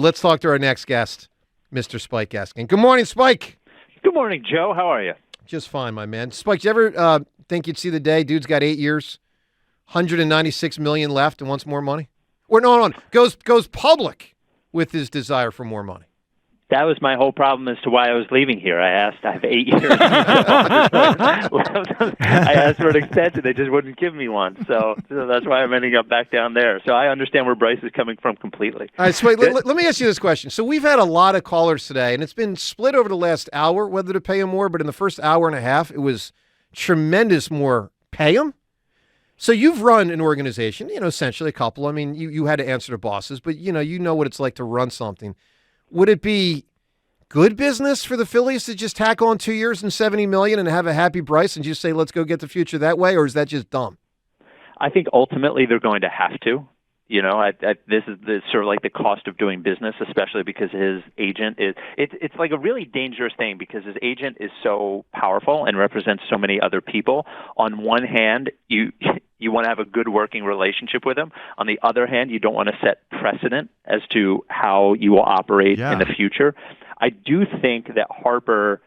Let's talk to our next guest, Mr. Spike Eskin. Good morning, Spike. Good morning, Joe. How are you? Just fine, my man. Spike, did you ever think you'd see the day? Dude's got 8 years, $196 million left and wants more money? Or no, goes public with his desire for more money. That was my whole problem as to why I was leaving here. I have 8 years. I asked for an extension. They just wouldn't give me one. So that's why I'm ending up back down there. So I understand where Bryce is coming from completely. All right, Spike, let me ask you this question. So we've had a lot of callers today, and it's been split over the last hour whether to pay him more, but in the first hour and a half, it was tremendous more pay him. So you've run an organization, essentially a couple. I mean, you had to answer to bosses, but you know what it's like to run something. Would it be good business for the Phillies to just tack on 2 years and $70 million and have a happy Bryce and just say, let's go get the future that way? Or is that just dumb? I think ultimately they're going to have to. This is sort of like the cost of doing business, especially because his agent is. It's like a really dangerous thing because his agent is so powerful and represents so many other people. On one hand, you want to have a good working relationship with him. On the other hand, you don't want to set precedent as to how you will operate in the future. I do think that Harper,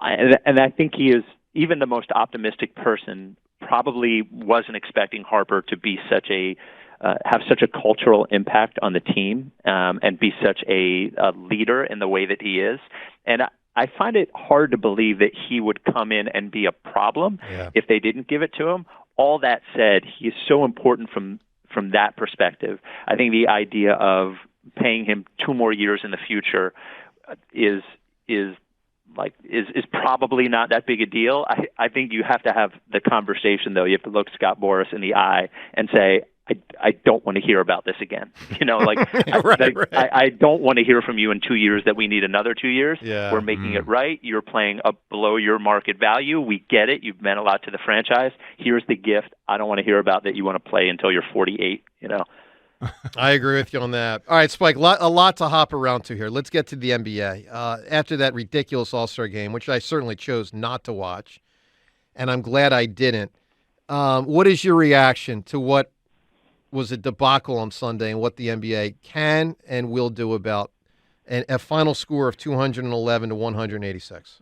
and I think he is even the most optimistic person, probably wasn't expecting Harper to be have such a cultural impact on the team and be such a leader in the way that he is. And I find it hard to believe that he would come in and be a problem if they didn't give it to him. All that said, he is so important from that perspective. I think the idea of paying him 2 more years in the future is probably not that big a deal. I think you have to have the conversation, though. You have to look Scott Boras in the eye and say, I don't want to hear about this again. I don't want to hear from you in 2 years that we need another 2 years. We're making it right. You're playing up below your market value. We get it. You've meant a lot to the franchise. Here's the gift. I don't want to hear about that you want to play until you're 48, I agree with you on that. All right, Spike, a lot to hop around to here. Let's get to the NBA. After that ridiculous All-Star game, which I certainly chose not to watch, and I'm glad I didn't, what is your reaction to what was a debacle on Sunday and what the NBA can and will do about a final score of 211 to 186?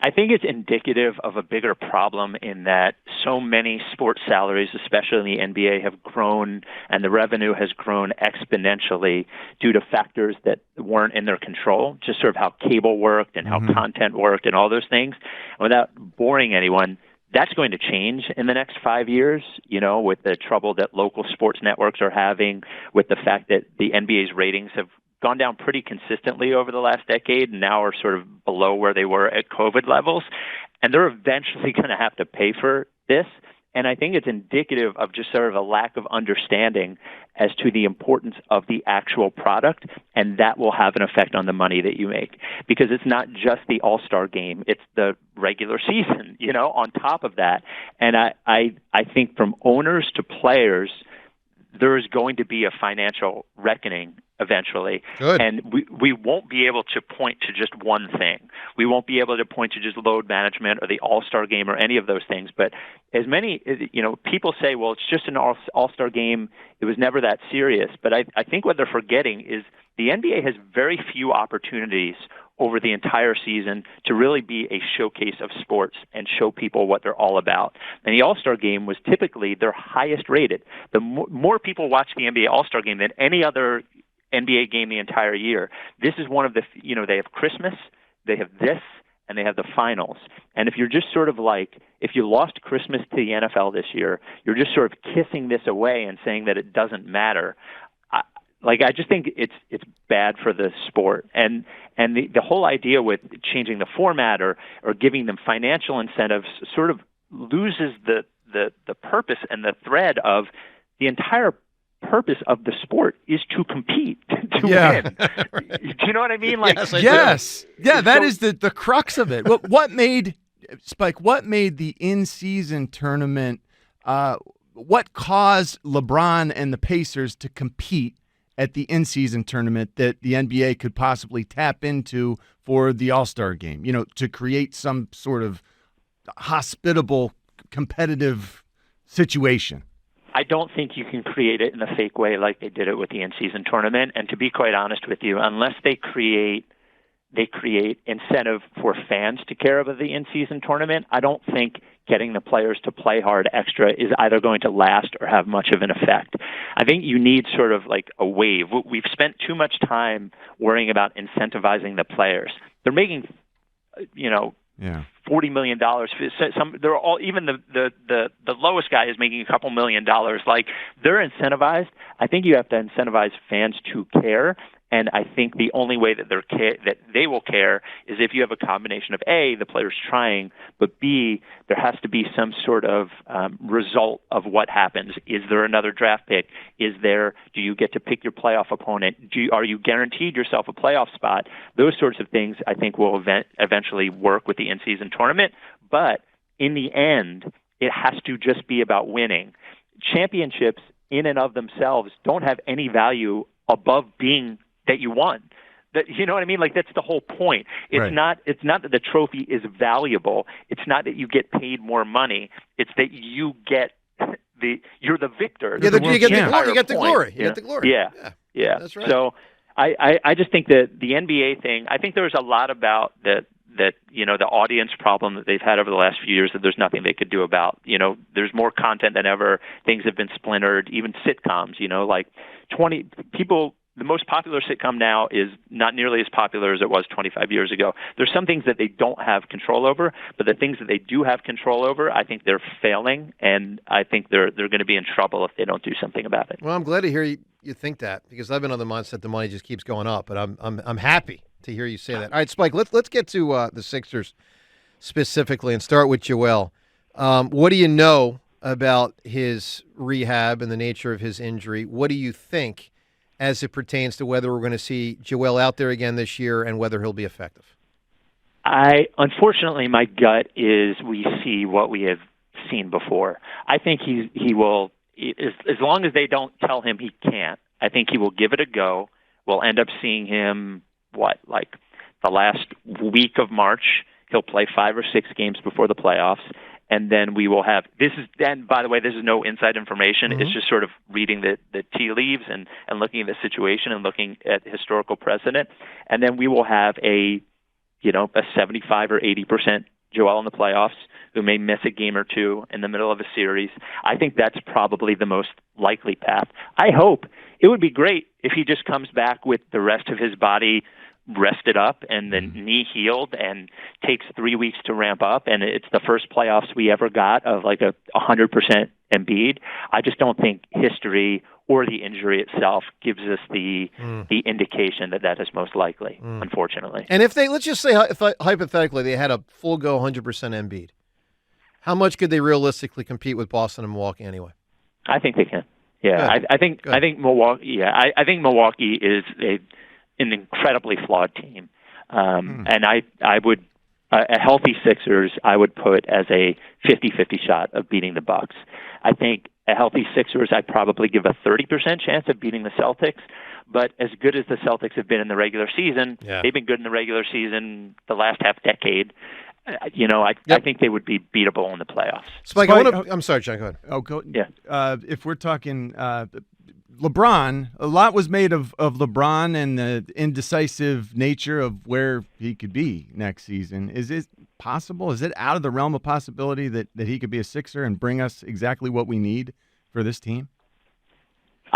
I think it's indicative of a bigger problem in that so many sports salaries, especially in the NBA, have grown and the revenue has grown exponentially due to factors that weren't in their control, just sort of how cable worked and how content worked and all those things. And without boring anyone, that's going to change in the next 5 years, with the trouble that local sports networks are having, with the fact that the NBA's ratings have gone down pretty consistently over the last decade and now are sort of below where they were at COVID levels. And they're eventually going to have to pay for this. And I think it's indicative of just sort of a lack of understanding as to the importance of the actual product, and that will have an effect on the money that you make. Because it's not just the All-Star game, it's the regular season, on top of that. And I think from owners to players, there is going to be a financial reckoning eventually. Good. And we won't be able to point to just one thing. We won't be able to point to just load management or the All-Star game or any of those things. But as many, people say, well, it's just an All-Star game. It was never that serious. But I think what they're forgetting is the NBA has very few opportunities over the entire season to really be a showcase of sports and show people what they're all about. And the All-Star game was typically their highest rated. The more people watch the NBA All-Star game than any other NBA game the entire year. This is one of the, they have Christmas, they have this, and they have the finals. And if you're just sort of like, if you lost Christmas to the NFL this year, you're just sort of kissing this away and saying that it doesn't matter. I just think it's bad for the sport. And the whole idea with changing the format or giving them financial incentives sort of loses the purpose and the thread of the entire purpose of the sport is to compete, to win. Do you know what I mean? Yes. Yeah, that is the crux of it. What made, Spike, what made the in-season tournament, what caused LeBron and the Pacers to compete at the in-season tournament that the NBA could possibly tap into for the All-Star game, to create some sort of hospitable, competitive situation? I don't think you can create it in a fake way like they did it with the in-season tournament. And to be quite honest with you, unless they create incentive for fans to care about the in-season tournament, I don't think getting the players to play hard extra is either going to last or have much of an effect. I think you need sort of like a wave. We've spent too much time worrying about incentivizing the players. They're making, $40 million. They're all, even the lowest guy is making a couple $1 million. Like, they're incentivized. I think you have to incentivize fans to care. And I think the only way that they will care is if you have a combination of A, the players trying, but B, there has to be some sort of result of what happens. Is there another draft pick? Do you get to pick your playoff opponent? Are you guaranteed yourself a playoff spot? Those sorts of things I think will eventually work with the in-season tournament. But in the end, it has to just be about winning. Championships in and of themselves don't have any value above being that you won. That, you know what I mean? Like, that's the whole point. It's not that the trophy is valuable. It's not that you get paid more money. It's that you get you're the victor. Yeah, you get the glory. You get the glory. Yeah. That's right. So I just think that the NBA thing, I think there's a lot about that the audience problem that they've had over the last few years that there's nothing they could do about. There's more content than ever. Things have been splintered, even sitcoms, like 20 people. The most popular sitcom now is not nearly as popular as it was 25 years ago. There's some things that they don't have control over, but the things that they do have control over, I think they're failing, and I think they're going to be in trouble if they don't do something about it. Well, I'm glad to hear you think that, because I've been on the mindset the money just keeps going up, but I'm happy to hear you say that. All right, Spike, let's get to the Sixers specifically and start with Joel. What do you know about his rehab and the nature of his injury? What do you think as it pertains to whether we're going to see Joel out there again this year and whether he'll be effective? Unfortunately, my gut is we see what we have seen before. I think he will, as long as they don't tell him he can't, I think he will give it a go. We'll end up seeing him, the last week of March. He'll play 5 or 6 games before the playoffs. And then we will have by the way, this is no inside information. Mm-hmm. It's just sort of reading the tea leaves and looking at the situation and looking at historical precedent. And then we will have a 75 or 80% Joel in the playoffs who may miss a game or two in the middle of a series. I think that's probably the most likely path. I hope it would be great if he just comes back with the rest of his body rested up and the knee healed and takes 3 weeks to ramp up, and it's the first playoffs we ever got of like 100% Embiid. I just don't think history or the injury itself gives us the indication that is most likely, unfortunately. And if let's just say hypothetically they had a full go 100% Embiid, how much could they realistically compete with Boston and Milwaukee anyway? I think they can. Yeah, I think Milwaukee. Yeah, I think Milwaukee is an incredibly flawed team, and I would a healthy Sixers I would put as a 50-50 shot of beating the Bucks. I think a healthy Sixers I'd probably give a 30% chance of beating the Celtics. But as good as the Celtics have been in the regular season, they've been good in the regular season the last half decade. I think they would be beatable in the playoffs. Spike, I'm sorry, John. Go ahead. Oh, go. Yeah. If we're talking LeBron, a lot was made of LeBron and the indecisive nature of where he could be next season. Is it possible? Is it out of the realm of possibility that he could be a Sixer and bring us exactly what we need for this team?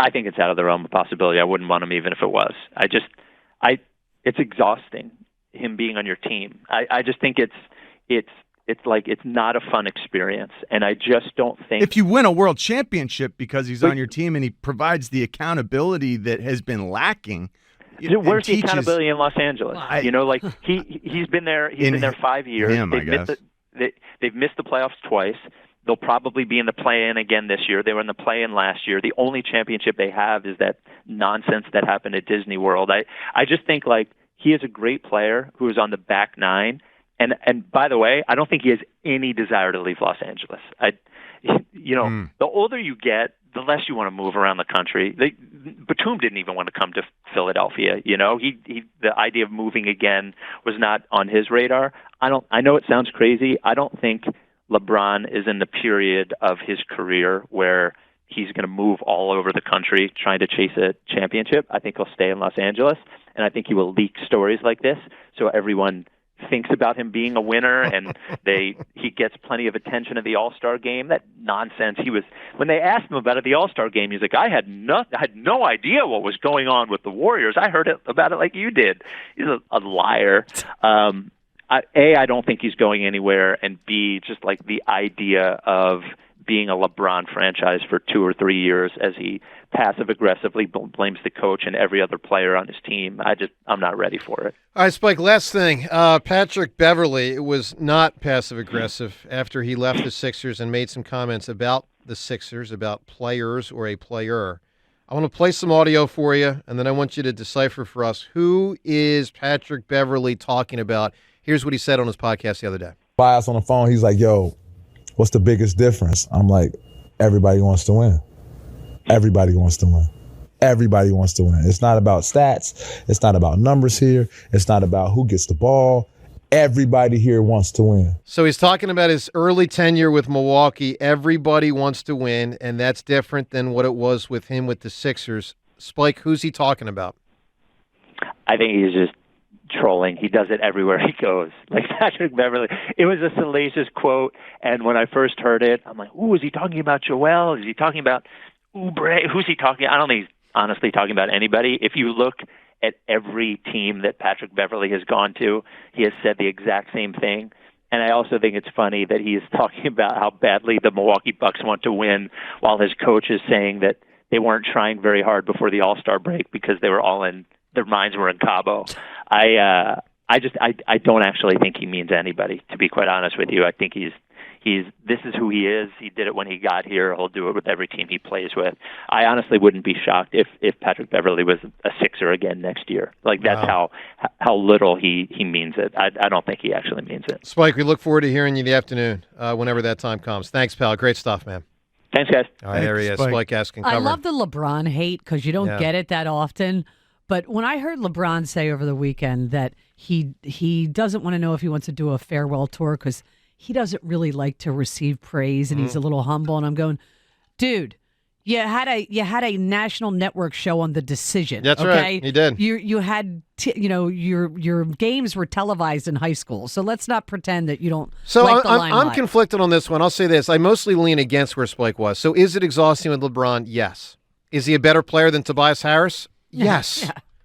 I think it's out of the realm of possibility. I wouldn't want him even if it was. It's exhausting, him being on your team. I just think it's not a fun experience, and I just don't think... If you win a world championship because he's on your team and he provides the accountability that has been lacking... Where's the accountability in Los Angeles? He's been there. He's been there 5 years. They've missed the playoffs twice. They'll probably be in the play-in again this year. They were in the play-in last year. The only championship they have is that nonsense that happened at Disney World. I just think he is a great player who is on the back nine. And by the way, I don't think he has any desire to leave Los Angeles. The older you get, the less you want to move around the country. Batum didn't even want to come to Philadelphia. The idea of moving again was not on his radar. I know it sounds crazy. I don't think LeBron is in the period of his career where he's going to move all over the country trying to chase a championship. I think he'll stay in Los Angeles, and I think he will leak stories like this so everyone thinks about him being a winner, and he gets plenty of attention at the All-Star game. That nonsense. When they asked him about it at the All-Star game, he's like, I had no idea what was going on with the Warriors. I heard about it like you did. He's a liar. I don't think he's going anywhere, and B, just like the idea of being a LeBron franchise for 2 or 3 years as he passive-aggressively blames the coach and every other player on his team. I'm not ready for it. All right, Spike, last thing. Patrick Beverly was not passive-aggressive after he left the Sixers and made some comments about the Sixers, about players or a player. I want to play some audio for you, and then I want you to decipher for us who is Patrick Beverly talking about. Here's what he said on his podcast the other day. Bias on the phone, he's like, yo, what's the biggest difference? I'm like, everybody wants to win. Everybody wants to win. Everybody wants to win. It's not about stats. It's not about numbers here. It's not about who gets the ball. Everybody here wants to win. So he's talking about his early tenure with Milwaukee. Everybody wants to win, and that's different than what it was with him with the Sixers. Spike, who's he talking about? I think he's just trolling. He does it everywhere he goes. Like Patrick Beverly. It was a salacious quote, and when I first heard it, I'm like, ooh, is he talking about Joel? Is he talking about Oubre? Who's he talking? I don't think he's honestly talking about anybody. If you look at every team that Patrick Beverly has gone to, he has said the exact same thing. And I also think it's funny that he is talking about how badly the Milwaukee Bucks want to win while his coach is saying that they weren't trying very hard before the All-Star break because they were all in, their minds were in Cabo. I don't actually think he means anybody, to be quite honest with you. I think this is who he is. He did it when he got here. He'll do it with every team he plays with. I honestly wouldn't be shocked if Patrick Beverly was a Sixer again next year. Like that's how little he means it. I don't think he actually means it. Spike, we look forward to hearing you in the afternoon whenever that time comes. Thanks, pal. Great stuff, man. Thanks, guys. All right, there he is. Spike Eskin. I love the LeBron hate because you don't get it that often. But when I heard LeBron say over the weekend that he doesn't want to know if he wants to do a farewell tour because he doesn't really like to receive praise and he's a little humble, and I'm going, dude, you had a national network show on The Decision. That's right. He did. You had your games were televised in high school, so let's not pretend that you don't. So like the I'm conflicted on this one. I'll say this: I mostly lean against where Spike was. So is it exhausting with LeBron? Yes. Is he a better player than Tobias Harris? Yes. Yeah.